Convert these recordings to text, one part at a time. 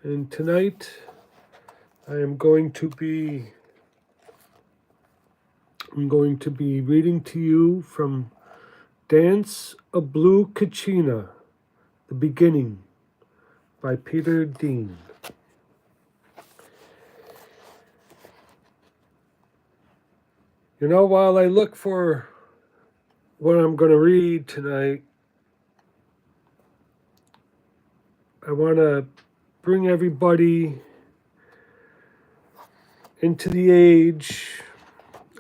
And tonight I am going to be reading to you from Dance of Blue Kachina, The Beginning by Peter Dean. You know, while I look for what I'm going to read tonight, I want to bring everybody into the age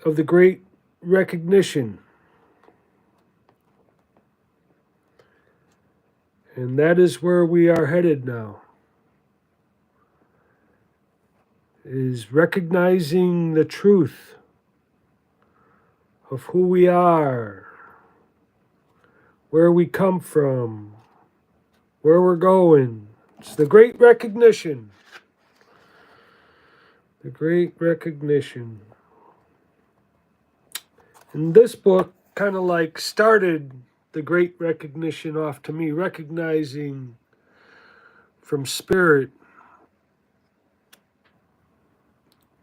of the great recognition. And that is where we are headed now, is recognizing the truth of who we are, where we come from, where we're going. It's the great recognition. The great recognition. And this book kind of like started the great recognition off to me, recognizing from spirit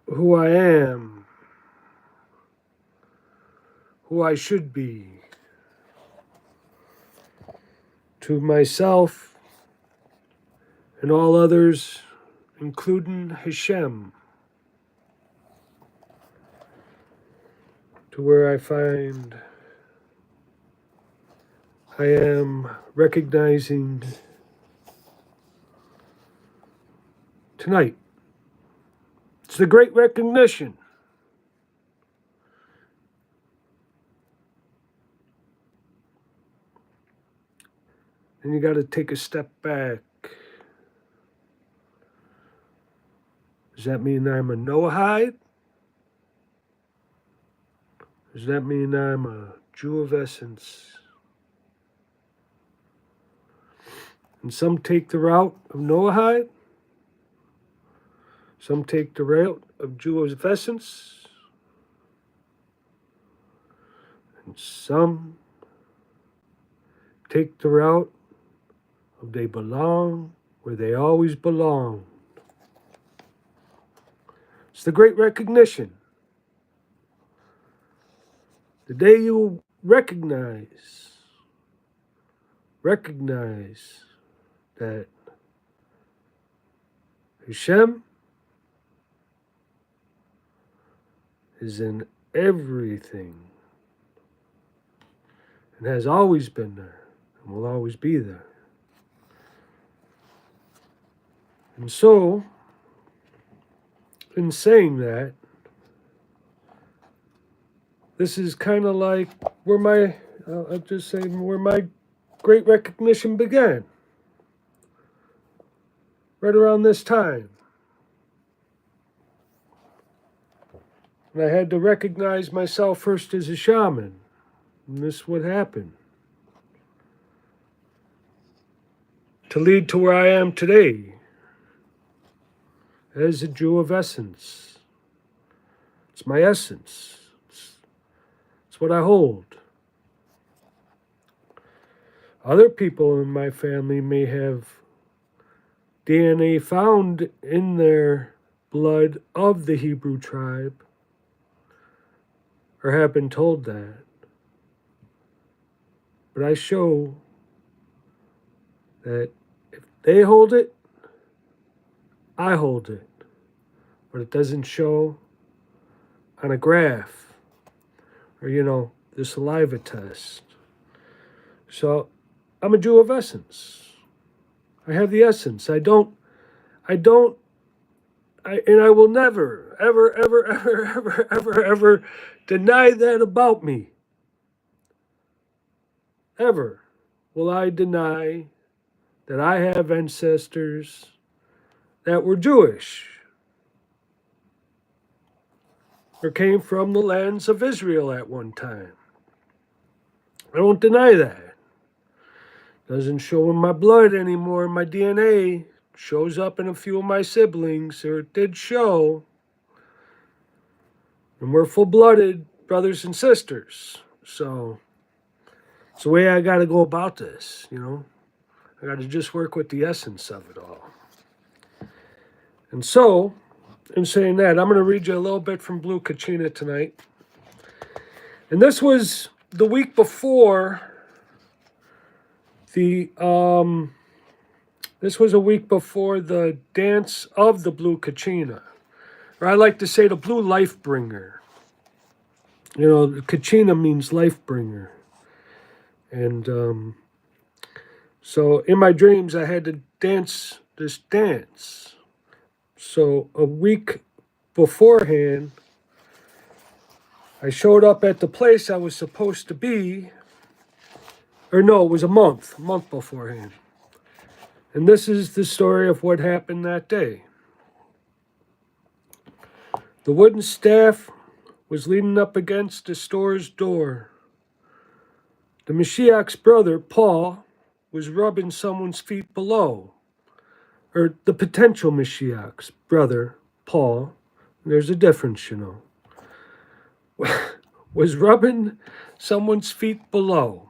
who I am, who I should be, to myself and all others, including Hashem, to where I find I am recognizing tonight. It's the great recognition. And you got to take a step back. Does that mean I'm a Noahide? Does that mean I'm a Jew of essence? And some take the route of Noahide. Some take the route of Jew of essence. And some take the route of they belong where they always belong. It's the great recognition. The day you recognize that Hashem is in everything and has always been there and will always be there. And so, in saying that, this is kind of like where my great recognition began. Right around this time. And I had to recognize myself first as a shaman. And this is what happened. To lead to where I am today. As a Jew of essence. It's my essence. It's what I hold. Other people in my family may have DNA found in their blood of the Hebrew tribe, or have been told that. But I show that if they hold it, I hold it. But it doesn't show on a graph or, the saliva test. So I'm a Jew of essence. I have the essence. I will never, ever deny that about me. Ever will I deny that I have ancestors that were Jewish or came from the lands of Israel at one time. I don't deny that. Doesn't show in my blood anymore. My DNA shows up in a few of my siblings, or it did show. And we're full-blooded brothers and sisters. So it's the way I got to go about this, I got to just work with the essence of it all. And so, in saying that, I'm going to read you a little bit from Blue Kachina tonight. And this was the week before the this was a week before the Dance of the Blue Kachina, or I like to say the Blue Life Bringer. You know, Kachina means life bringer. And so in my dreams, I had to dance this dance. So a week beforehand, I showed up at the place I was supposed to be, or no, it was a month beforehand. And this is the story of what happened that day. The wooden staff was leaning up against the store's door. The Mashiach's brother, Paul, was rubbing someone's feet below. Or the potential Mashiach's brother, Paul, there's a difference, you know, was rubbing someone's feet below.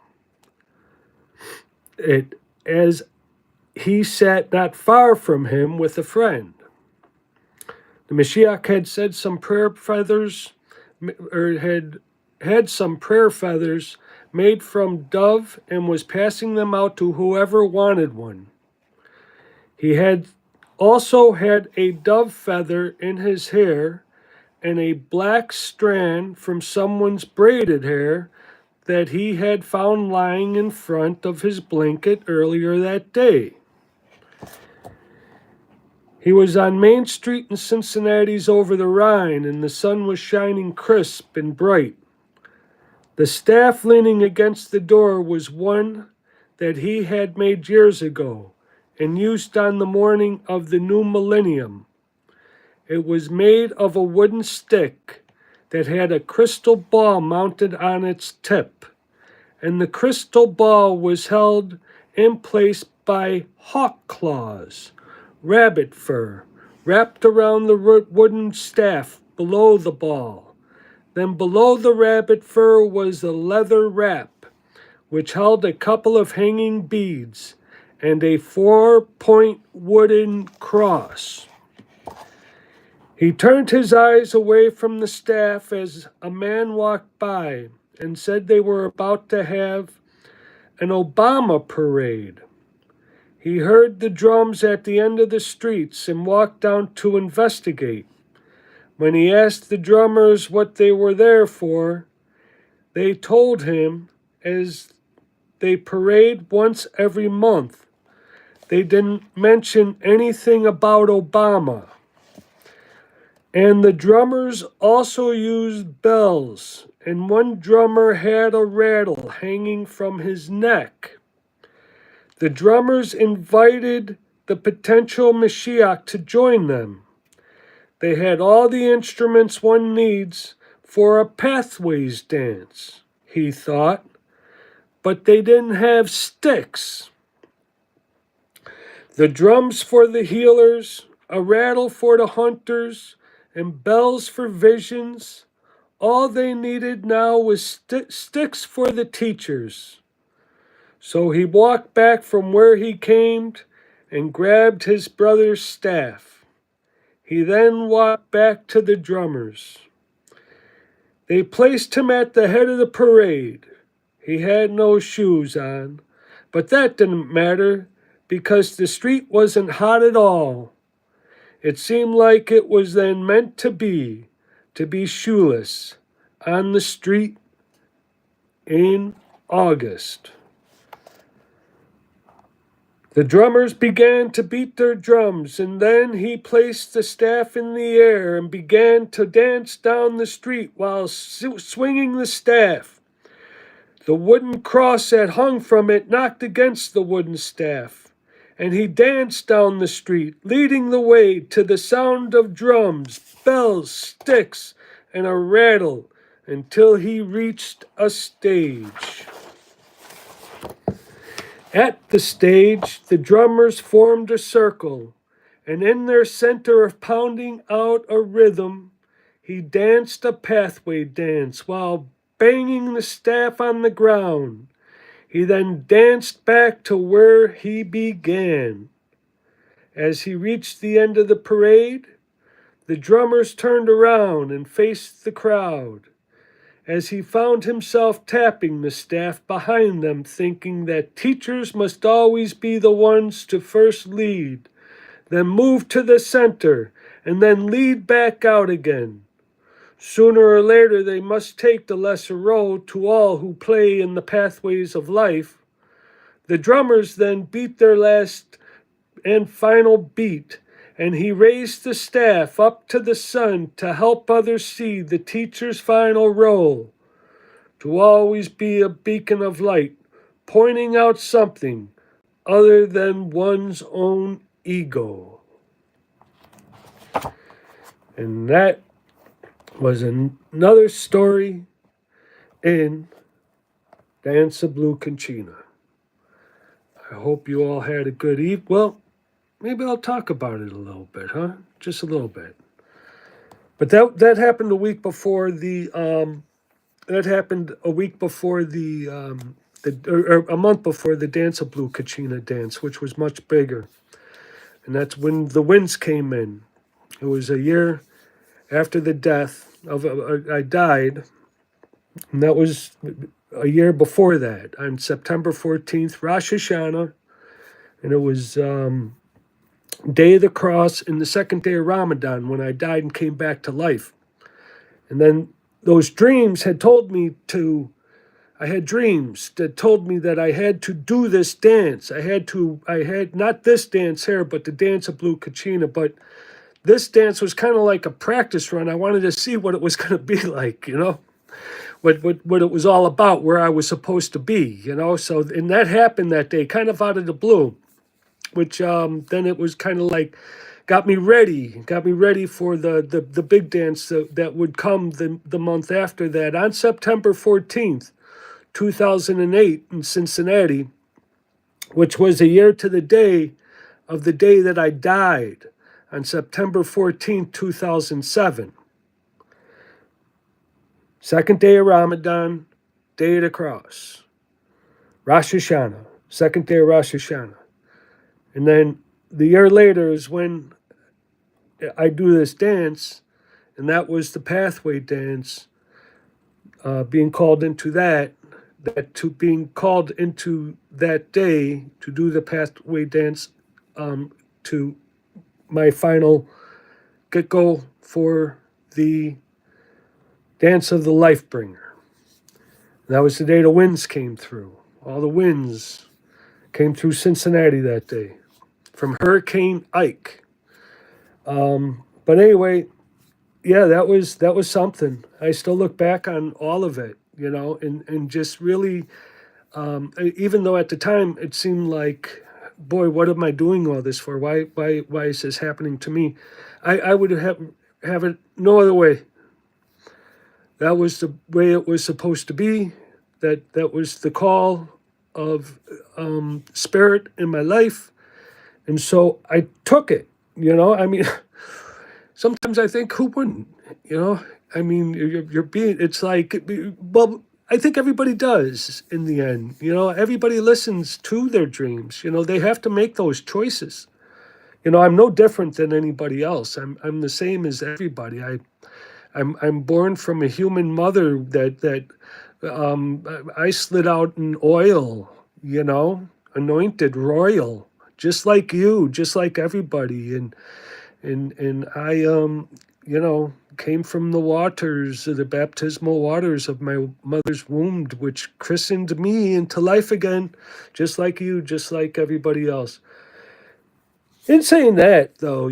As he sat not far from him with a friend. The Mashiach had said some prayer feathers, or had some prayer feathers made from dove and was passing them out to whoever wanted one. He had also had a dove feather in his hair and a black strand from someone's braided hair that he had found lying in front of his blanket earlier that day. He was on Main Street in Cincinnati's over the Rhine, and the sun was shining crisp and bright. The staff leaning against the door was one that he had made years ago and used on the morning of the new millennium. It was made of a wooden stick that had a crystal ball mounted on its tip, and the crystal ball was held in place by hawk claws, rabbit fur, wrapped around the wooden staff below the ball. Then below the rabbit fur was a leather wrap, which held a couple of hanging beads and a 4-point wooden cross. He turned his eyes away from the staff as a man walked by and said they were about to have an Obama parade. He heard the drums at the end of the streets and walked down to investigate. When he asked the drummers what they were there for, they told him as they parade once every month. They didn't mention anything about Obama. And the drummers also used bells, and one drummer had a rattle hanging from his neck. The drummers invited the potential Mashiach to join them. They had all the instruments one needs for a pathways dance, he thought, but they didn't have sticks. The drums for the healers, a rattle for the hunters, and bells for visions. All they needed now was sticks for the teachers. So he walked back from where he came and grabbed his brother's staff. He then walked back to the drummers. They placed him at the head of the parade. He had no shoes on, but that didn't matter because the street wasn't hot at all. It seemed like it was then meant to be shoeless on the street in August. The drummers began to beat their drums, and then he placed the staff in the air and began to dance down the street while swinging the staff. The wooden cross that hung from it knocked against the wooden staff, and he danced down the street, leading the way to the sound of drums, bells, sticks, and a rattle until he reached a stage. At the stage, the drummers formed a circle, and in their center of pounding out a rhythm, he danced a pathway dance while banging the staff on the ground. He then danced back to where he began. As he reached the end of the parade, the drummers turned around and faced the crowd. As he found himself tapping the staff behind them, thinking that teachers must always be the ones to first lead, then move to the center, and then lead back out again. Sooner or later, they must take the lesser road to all who play in the pathways of life. The drummers then beat their last and final beat, and he raised the staff up to the sun to help others see the teacher's final role, to always be a beacon of light, pointing out something other than one's own ego. And that was another story in Dance of Blue Kachina. I hope you all had a good evening. Well, maybe I'll talk about it a little bit, huh? Just a little bit. But that happened a week before the or a month before the Dance of Blue Kachina dance, which was much bigger. And that's when the winds came in. It was a year after the death of I died, and that was a year before that, on September 14th, Rosh Hashanah, and it was Day of the Cross and the second day of Ramadan when I died and came back to life. And then those dreams had told me I had dreams that told me that I had to do this dance. I had not this dance here, but the Dance of Blue Kachina, but this dance was kind of like a practice run. I wanted to see what it was going to be like, what it was all about, where I was supposed to be, So, and that happened that day, kind of out of the blue, which then it was kind of like got me ready for the big dance that would come the month after that, on September 14th, 2008 in Cincinnati, which was a year to the day of the day that I died, on September 14th, 2007. Second day of Ramadan, Day of the Cross, Rosh Hashanah, second day of Rosh Hashanah. And then the year later is when I do this dance, and that was the pathway dance, being called into being called into that day to do the pathway dance, to my final get-go for the Dance of the Lifebringer. And that was the day the winds came through. All the winds came through Cincinnati that day from Hurricane Ike. But anyway, yeah, that was something. I still look back on all of it, and just really, even though at the time it seemed like, boy, what am I doing all this for? Why is this happening to me? I would have it no other way. That was the way it was supposed to be. That was the call of spirit in my life, and so I took it. I mean, sometimes I think, who wouldn't? I mean, you're being. It's like, well, I think everybody does in the end. Everybody listens to their dreams. They have to make those choices. I'm no different than anybody else. I'm the same as everybody. I'm born from a human mother that I slid out in oil, anointed royal, just like you, just like everybody, and I came from the waters, the baptismal waters of my mother's womb, which christened me into life again, just like you, just like everybody else. In saying that, though,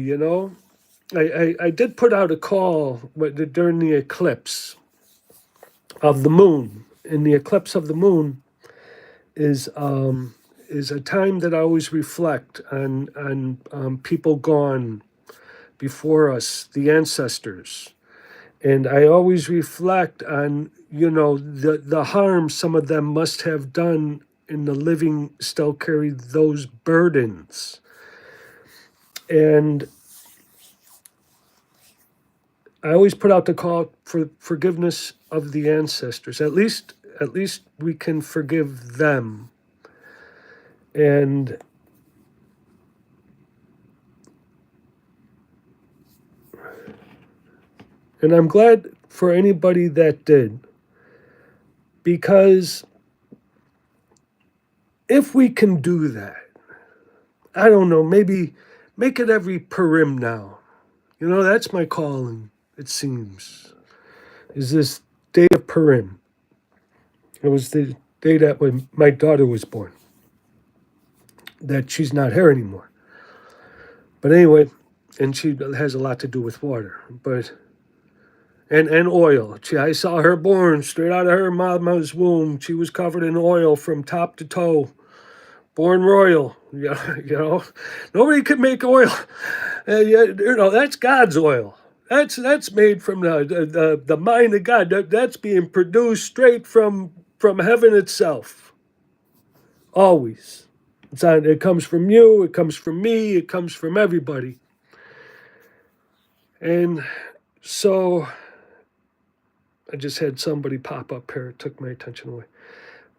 I did put out a call during the eclipse of the moon. And the eclipse of the moon is a time that I always reflect on people gone before us, the ancestors. And I always reflect on, the harm some of them must have done, and the living still carry those burdens. And I always put out the call for forgiveness of the ancestors. At least we can forgive them. And And I'm glad for anybody that did, because if we can do that, I don't know, maybe make it every Purim now. You know, that's my calling, it seems, is this day of Purim. It was the day that when my daughter was born, that she's not here anymore. But anyway, and she has a lot to do with water, but and oil. I saw her born straight out of her mama's womb. She was covered in oil from top to toe, born royal. Yeah, you know, nobody could make oil. You know, that's God's oil. That's made from the mind of God. That's being produced straight from heaven itself. Always. It comes from you. It comes from me. It comes from everybody. And so I just had somebody pop up here. It took my attention away.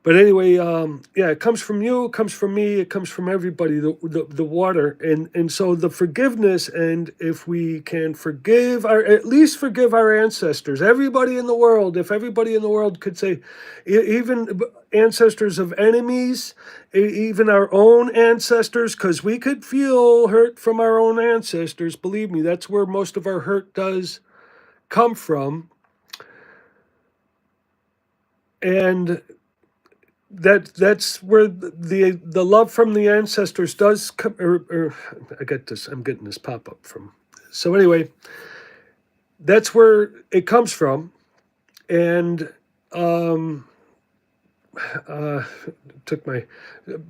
But anyway, yeah, it comes from you, it comes from me, it comes from everybody, the water. And so the forgiveness, and if we can at least forgive our ancestors, everybody in the world, if everybody in the world could say, even ancestors of enemies, even our own ancestors, because we could feel hurt from our own ancestors, believe me, that's where most of our hurt does come from. And that's where the love from the ancestors does come. Or I'm getting this pop up from. So anyway, that's where it comes from, and took my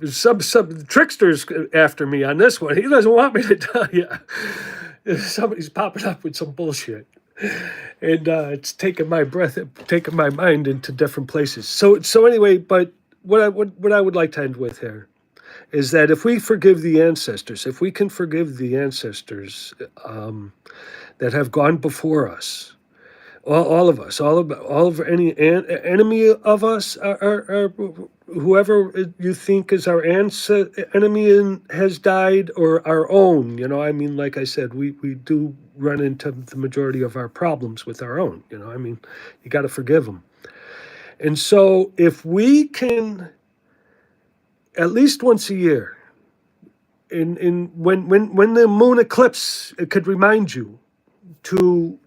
sub tricksters after me on this one. He doesn't want me to tell you. Somebody's popping up with some bullshit. And it's taking my breath, taking my mind into different places. So anyway, but what I would like to end with here is that if we forgive the ancestors, if we can forgive the ancestors that have gone before us, all of us, all of any enemy of us, are whoever you think is our enemy has died, or our own. You know, I mean, like I said, we do run into the majority of our problems with our own. You know, I mean, you got to forgive them. And so if we can, at least once a year, when the moon eclipse, it could remind you to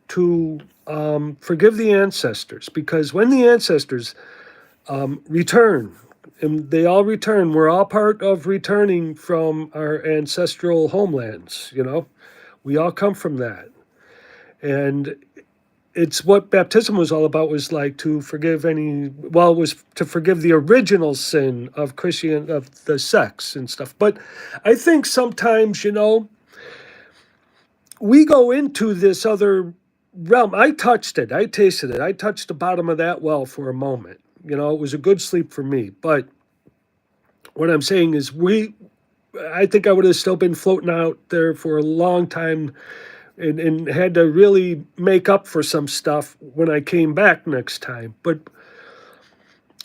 forgive the ancestors, because when the ancestors return, and they all return, we're all part of returning from our ancestral homelands. You know, we all come from that, and it's what baptism was all about, was like to forgive it was to forgive the original sin of of the sex and stuff. But I think sometimes, you know, we go into this other realm. I touched it. I tasted it. I touched the bottom of that well for a moment. You know, it was a good sleep for me. But what I'm saying is I think I would have still been floating out there for a long time, and had to really make up for some stuff when I came back next time. But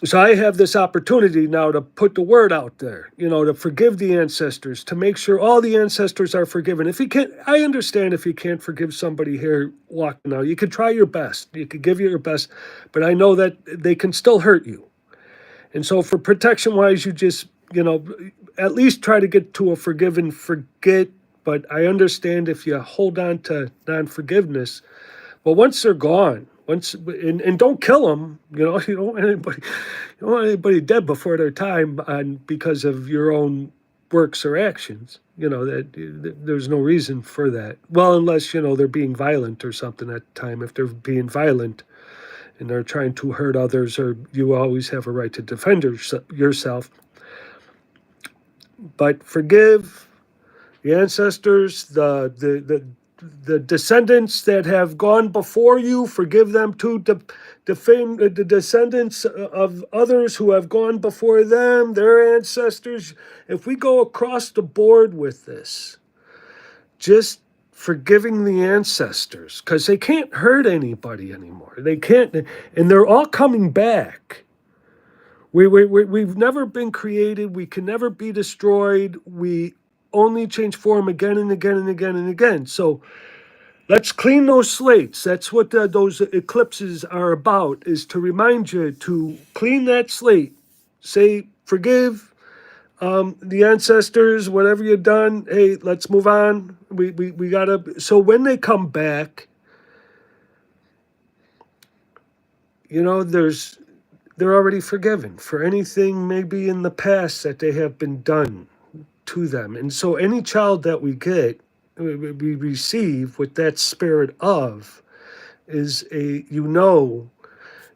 so I have this opportunity now to put the word out there, you know, to forgive the ancestors, to make sure all the ancestors are forgiven. If you can't, I understand if you can't forgive somebody here walking out. You could try your best. You could give your best, but I know that they can still hurt you. And so for protection-wise, you just, you know, at least try to get to a forgive and forget. But I understand if you hold on to non-forgiveness, well, once they're gone, and don't kill them, you know, you don't want anybody dead before their time because of your own works or actions. You know, that there's no reason for that. Well, unless, you know, they're being violent or something at the time. If they're being violent and they're trying to hurt others, or you always have a right to defend yourself. But forgive the ancestors, the descendants that have gone before you, forgive them too. Defend the descendants of others who have gone before them, their ancestors. If we go across the board with this, just forgiving the ancestors, because they can't hurt anybody anymore. They can't, and they're all coming back. We've never been created. We can never be destroyed. We only change form again and again and again and again. So Let's clean those slates. That's what those eclipses are about, is to remind you to clean that slate. Say, forgive the ancestors, whatever you've done. Hey, let's move on. We got to. So when they come back, they're already forgiven for anything maybe in the past that they have been done to them. And so any child that we get, we receive with that spirit of, is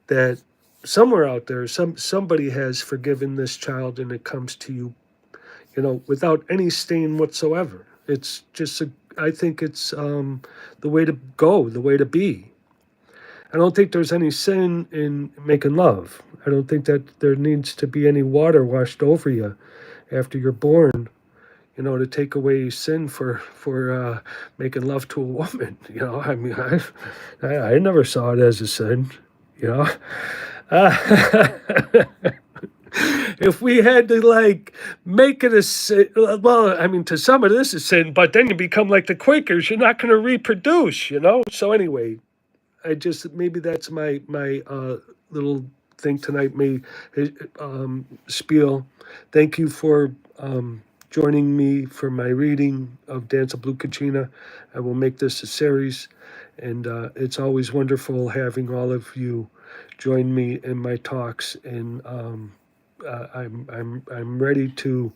that somewhere out there, somebody has forgiven this child, and it comes to you, without any stain whatsoever. It's just I think it's the way to go, the way to be. I don't think there's any sin in making love. I don't think that there needs to be any water washed over you after you're born, to take away sin for making love to a woman. I mean, I never saw it as a sin. You know, uh, if we had to make it a sin, well, I mean, to some of this is sin, but then you become like the Quakers. You're not going to reproduce. So anyway, maybe that's my little thing tonight. Spiel. Thank you for joining me for my reading of Dance of Blue Kachina. I will make this a series, and it's always wonderful having all of you join me in my talks. And I'm ready to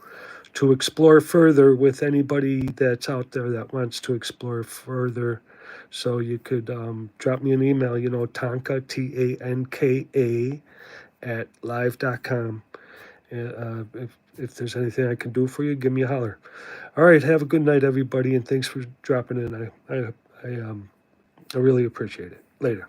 explore further with anybody that's out there that wants to explore further. So you could drop me an email, Tanka, TANKA, at live.com. If there's anything I can do for you, give me a holler. All right, have a good night, everybody, and thanks for dropping in. I really appreciate it. Later.